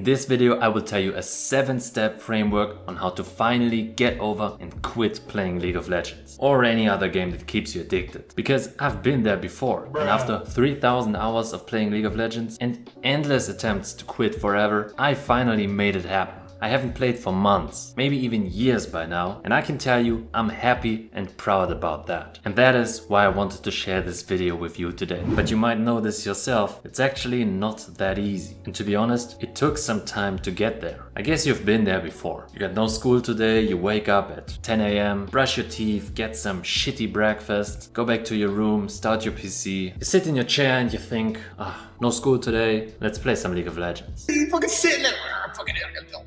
this video I will tell you a 7-step framework on how to finally get over and quit playing League of Legends or any other game that keeps you addicted. Because I've been there before, and after 3000 hours of playing League of Legends and endless attempts to quit forever, I finally made it happen. I haven't played for months, maybe even years by now, and I can tell you I'm happy and proud about that. And that is why I wanted to share this video with you today. But you might know this yourself, it's actually not that easy. And to be honest, it took some time to get there. I guess you've been there before. You got no school today, you wake up at 10 AM, brush your teeth, get some shitty breakfast, go back to your room, start your PC, you sit in your chair and you think, no school today, let's play some League of Legends. You fucking sitting there, fucking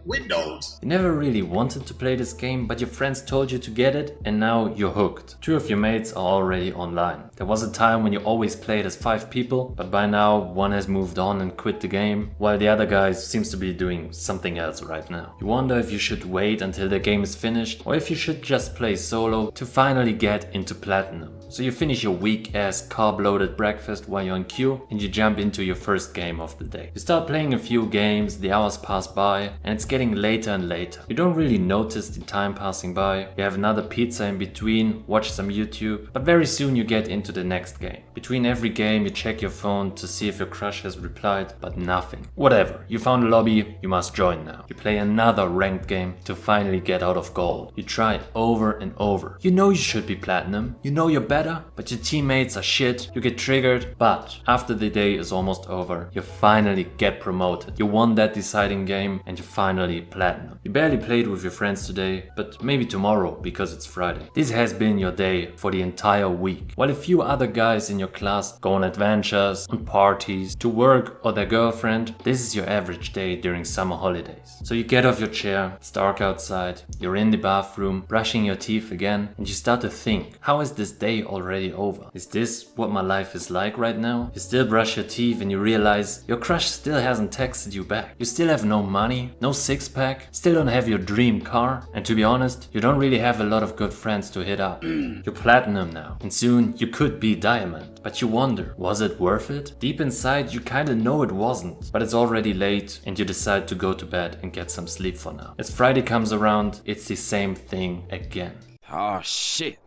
Windows. You never really wanted to play this game, but your friends told you to get it, and now you're hooked. 2 of your mates are already online. There was a time when you always played as 5 people, but by now one has moved on and quit the game, while the other guy seems to be doing something else right now. You wonder if you should wait until the game is finished, or if you should just play solo to finally get into Platinum. So you finish your weak-ass carb-loaded breakfast while you're in queue, and you jump into your first game of the day. You start playing a few games, the hours pass by, and it's getting later and later. You don't really notice the time passing by, you have another pizza in between, watch some YouTube, but very soon you get into the next game. Between every game you check your phone to see if your crush has replied, but nothing. Whatever, you found a lobby, you must join now. You play another ranked game to finally get out of gold. You try it over and over. You know you should be platinum, you know you're better, but your teammates are shit, you get triggered, but after the day is almost over, you finally get promoted. You won that deciding game and you finally platinum. You barely played with your friends today, but maybe tomorrow because it's Friday. This has been your day for the entire week. While a few other guys in your class go on adventures, on parties, to work or their girlfriend, this is your average day during summer holidays. So you get off your chair, it's dark outside, you're in the bathroom, brushing your teeth again, and you start to think, how is this day already over? Is this what my life is like right now? You still brush your teeth and you realize your crush still hasn't texted you back. You still have no money, no six-pack, still don't have your dream car, and to be honest, you don't really have a lot of good friends to hit up. You're platinum now, and soon you could be diamond, but you wonder, was it worth it? Deep inside you kinda know it wasn't, but it's already late and you decide to go to bed and get some sleep for now. As Friday comes around, it's the same thing again. Oh shit.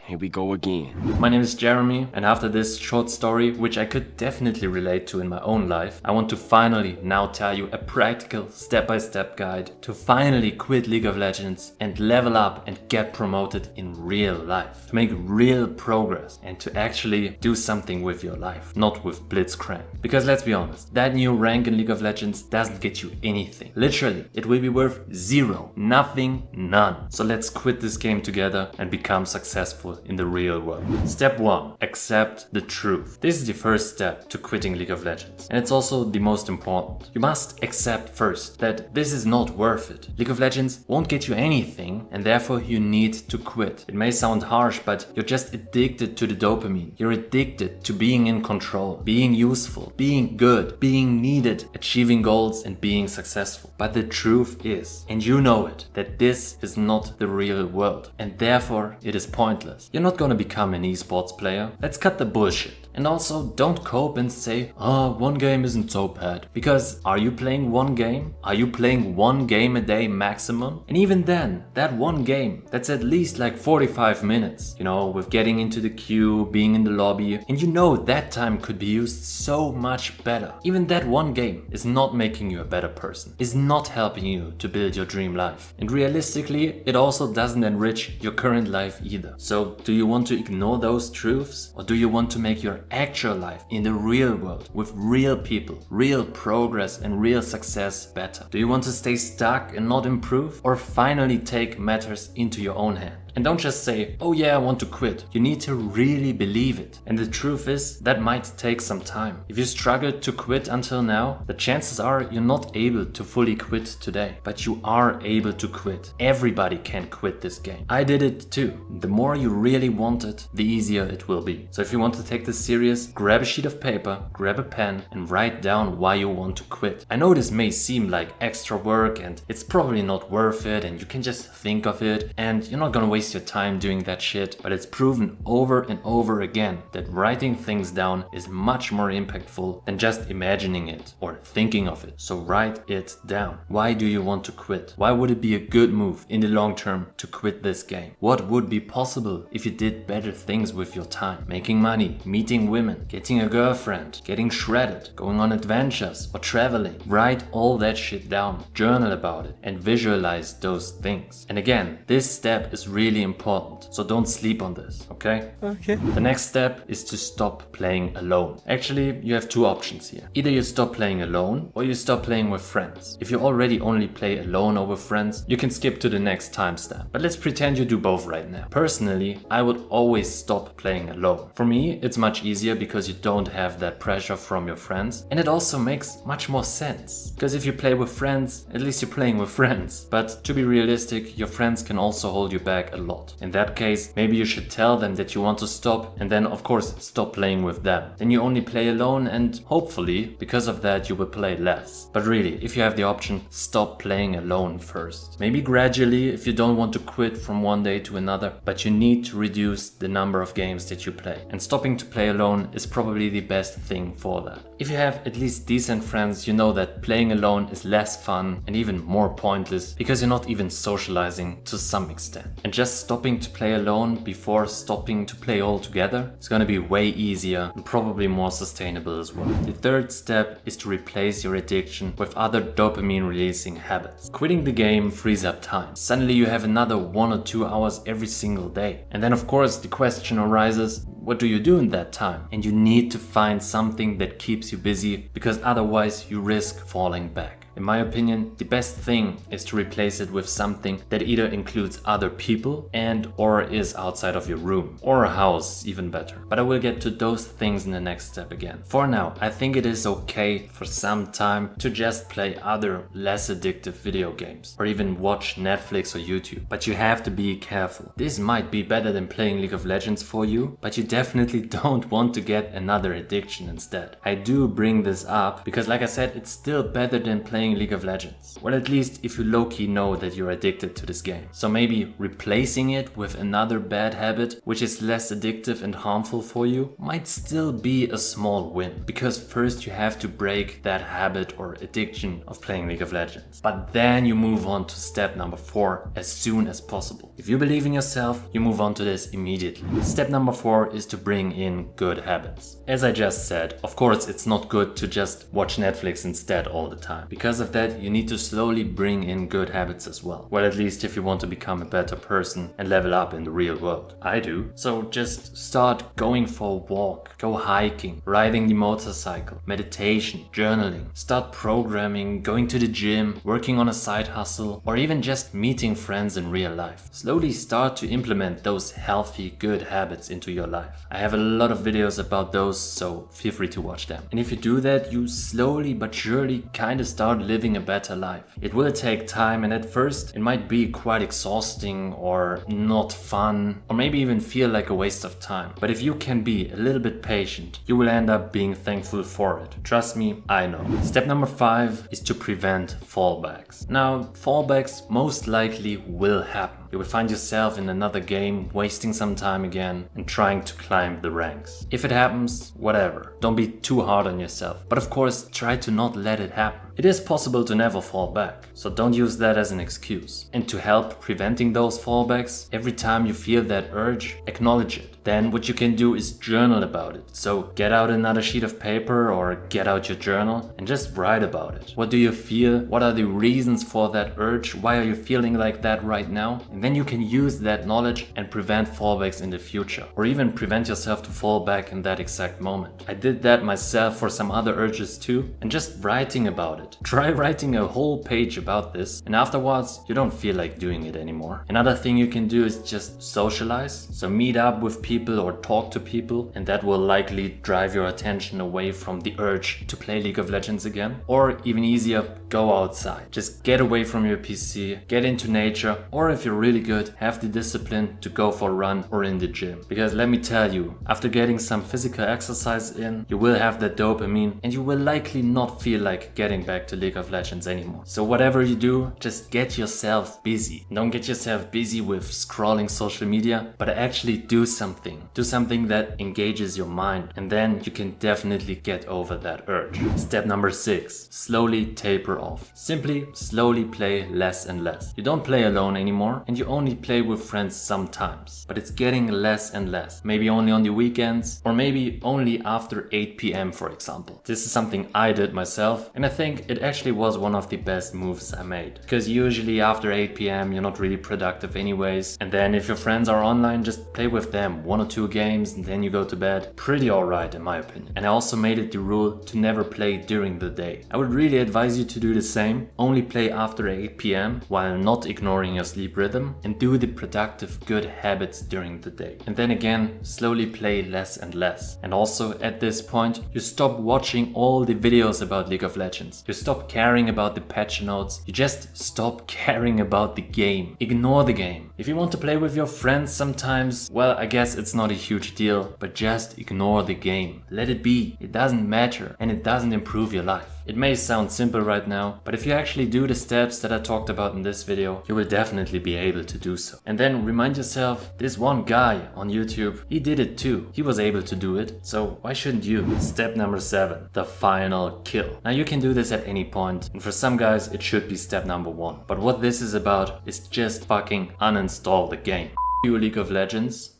Here we go again. My name is Jeremy, and after this short story, which I could definitely relate to in my own life, I want to finally now tell you a practical step-by-step guide to finally quit League of Legends and level up and get promoted in real life. To make real progress and to actually do something with your life, not with Blitzcrank. Because let's be honest, that new rank in League of Legends doesn't get you anything. Literally, it will be worth 0, nothing, none. So let's quit this game together and become successful in the real world. Step 1. Accept the truth. This is the first step to quitting League of Legends, and it's also the most important. You must accept first that this is not worth it. League of Legends won't get you anything, and therefore you need to quit. It may sound harsh, but you're just addicted to the dopamine. You're addicted to being in control, being useful, being good, being needed, achieving goals and being successful. But the truth is, and you know it, that this is not the real world, and therefore it is pointless. You're not gonna become an esports player. Let's cut the bullshit. And also, don't cope and say, one game isn't so bad. Because are you playing one game? Are you playing one game a day maximum? And even then, that one game, that's at least like 45 minutes. You know, with getting into the queue, being in the lobby. And you know that time could be used so much better. Even that one game is not making you a better person. Is not helping you to build your dream life. And realistically, it also doesn't enrich your current life either. So, do you want to ignore those truths? Or do you want to make your actual life in the real world with real people, real progress and real success better? Do you want to stay stuck and not improve, or finally take matters into your own hand? And don't just say, oh yeah, I want to quit. You need to really believe it. And the truth is, that might take some time. If you struggled to quit until now, the chances are you're not able to fully quit today. But you are able to quit. Everybody can quit this game. I did it too. The more you really want it, the easier it will be. So if you want to take this serious, grab a sheet of paper, grab a pen, and write down why you want to quit. I know this may seem like extra work and it's probably not worth it and you can just think of it and you're not gonna waste waste your time doing that shit, but it's proven over and over again that writing things down is much more impactful than just imagining it or thinking of it. So write it down. Why do you want to quit? Why would it be a good move in the long term to quit this game? What would be possible if you did better things with your time? Making money, meeting women, getting a girlfriend, getting shredded, going on adventures or traveling. Write all that shit down, journal about it, and visualize those things. And again, this step is really important, so don't sleep on this, okay? Okay. The next step is to stop playing alone. Actually, you have two options here. Either you stop playing alone or you stop playing with friends. If you already only play alone or with friends, you can skip to the next timestamp. But let's pretend you do both right now. Personally, I would always stop playing alone. For me, it's much easier because you don't have that pressure from your friends, and it also makes much more sense. Because if you play with friends, at least you're playing with friends. But to be realistic, your friends can also hold you back a lot. In that case, maybe you should tell them that you want to stop and then of course stop playing with them. Then you only play alone and hopefully because of that you will play less. But really, if you have the option, stop playing alone first. Maybe gradually if you don't want to quit from one day to another, but you need to reduce the number of games that you play. And stopping to play alone is probably the best thing for that. If you have at least decent friends, you know that playing alone is less fun and even more pointless because you're not even socializing to some extent. And just stopping to play alone before stopping to play altogether is gonna be way easier and probably more sustainable as well. The third step is to replace your addiction with other dopamine releasing habits. Quitting the game frees up time. Suddenly you have another 1 or 2 hours every single day. And then of course the question arises, what do you do in that time? And you need to find something that keeps you busy because otherwise you risk falling back. In my opinion, the best thing is to replace it with something that either includes other people and or is outside of your room or a house, even better. But I will get to those things in the next step again. For now, I think it is okay for some time to just play other less addictive video games or even watch Netflix or YouTube. But you have to be careful. This might be better than playing League of Legends for you, but you definitely don't want to get another addiction instead. I do bring this up because like I said, it's still better than playing League of Legends. Well, at least if you low-key know that you're addicted to this game. So maybe replacing it with another bad habit, which is less addictive and harmful for you, might still be a small win. Because first you have to break that habit or addiction of playing League of Legends. But then you move on to step number 4 as soon as possible. If you believe in yourself, you move on to this immediately. Step number 4 is to bring in good habits. As I just said, of course it's not good to just watch Netflix instead all the time. Because of that, you need to slowly bring in good habits as well. Well, at least if you want to become a better person and level up in the real world. I do. So just start going for a walk, go hiking, riding the motorcycle, meditation, journaling, start programming, going to the gym, working on a side hustle, or even just meeting friends in real life. Slowly start to implement those healthy, good habits into your life. I have a lot of videos about those, so feel free to watch them. And if you do that, you slowly but surely kind of start living a better life. It will take time, and at first it might be quite exhausting or not fun, or maybe even feel like a waste of time. But if you can be a little bit patient, you will end up being thankful for it. Trust me, I know. Step number 5 is to prevent fallbacks. Now, fallbacks most likely will happen. You will find yourself in another game, wasting some time again and trying to climb the ranks. If it happens, whatever. Don't be too hard on yourself. But of course, try to not let it happen. It is possible to never fall back, so don't use that as an excuse. And to help preventing those fallbacks, every time you feel that urge, acknowledge it. Then what you can do is journal about it. So get out another sheet of paper or get out your journal and just write about it. What do you feel? What are the reasons for that urge? Why are you feeling like that right now? And then you can use that knowledge and prevent fallbacks in the future, or even prevent yourself to fall back in that exact moment. I did that myself for some other urges too, and just writing about it. Try writing a whole page about this, and afterwards you don't feel like doing it anymore. Another thing you can do is just socialize. So meet up with people or talk to people, and that will likely drive your attention away from the urge to play League of Legends again. Or even easier, go outside. Just get away from your PC, get into nature, or if you're really good, have the discipline to go for a run or in the gym. Because let me tell you, after getting some physical exercise in, you will have that dopamine and you will likely not feel like getting back to League of Legends anymore. So whatever you do, just get yourself busy. Don't get yourself busy with scrolling social media, but actually do something. Do something that engages your mind, and then you can definitely get over that urge. Step number 6, slowly taper off. Simply slowly play less and less. You don't play alone anymore and you only play with friends sometimes, but it's getting less and less. Maybe only on the weekends, or maybe only after 8 p.m. for example. This is something I did myself, and I think it actually was one of the best moves I made. Because usually after 8 p.m. you're not really productive anyways, and then if your friends are online, just play with them 1 or 2 games and then you go to bed. Pretty alright in my opinion. And I also made it the rule to never play during the day. I would really advise you to do the same. Only play after 8 p.m. while not ignoring your sleep rhythm, and do the productive good habits during the day. And then again, slowly play less and less. And also at this point, you stop watching all the videos about League of Legends. You stop caring about the patch notes. You just stop caring about the game. Ignore the game. If you want to play with your friends sometimes, well, I guess it's not a huge deal, but just ignore the game. Let it be. It doesn't matter and it doesn't improve your life. It may sound simple right now, but if you actually do the steps that I talked about in this video, you will definitely be able to do so. And then remind yourself, this one guy on YouTube, he did it too. He was able to do it, so why shouldn't you? Step number 7, the final kill. Now you can do this at any point, and for some guys it should be step number 1. But what this is about is just fucking uninstall the game. You League of Legends.